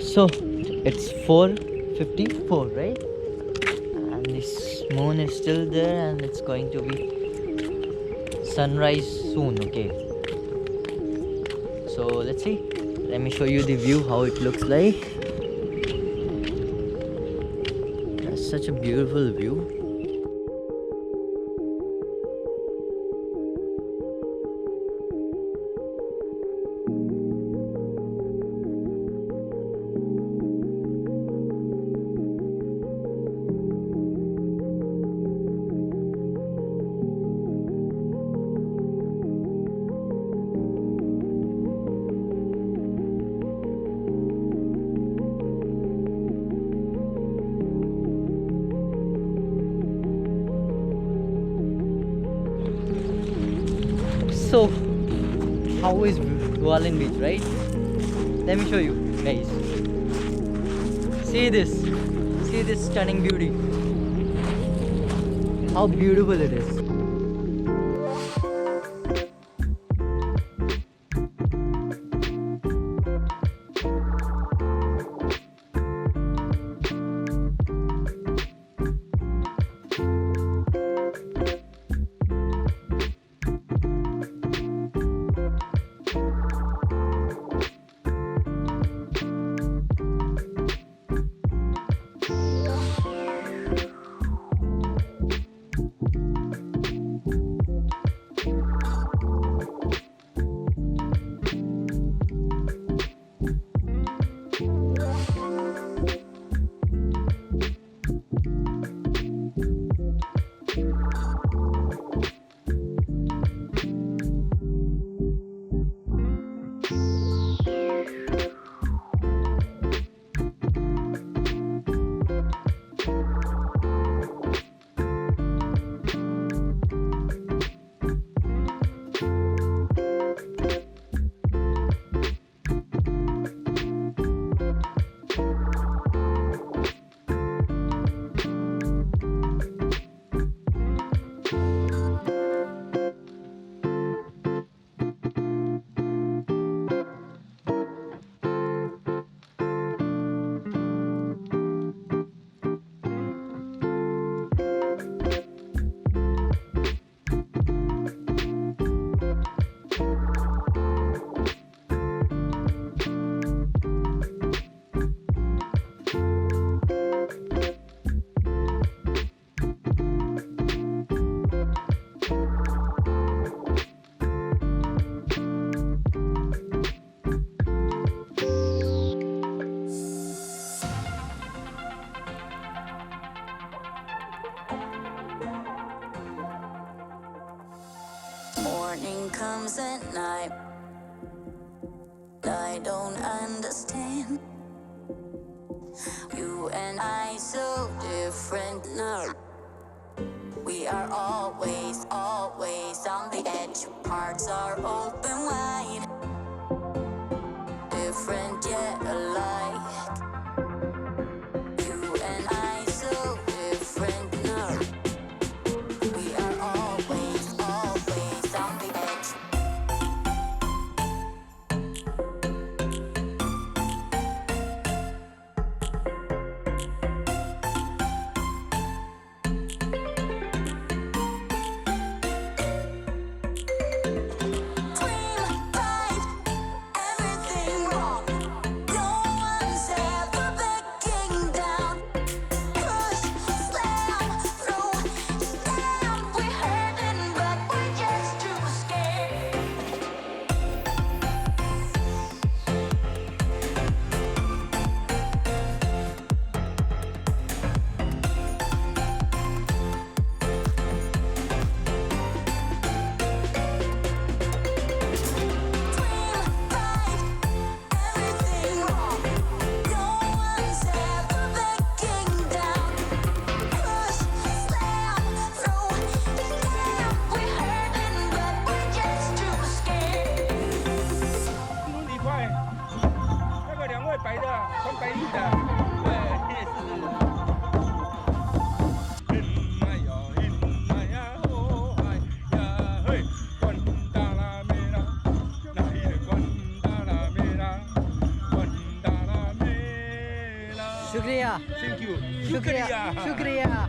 So it's 4:54, right? And this moon is still there, and it's going to be sunrise soon. Okay, so let's see. Let me show you the view, how it looks like. That's such a beautiful view. So, how is Hualien Beach, right? Let me show you, guys. See this. See this stunning beauty. How beautiful it is. Morning comes at night. I don't understand. You and I so different now. We are always, always on the edge. Hearts are open wide. Different yet alike. You and I so different now. We are always, always on the edge. Shukriya. Thank you. Shukriya. Shukriya.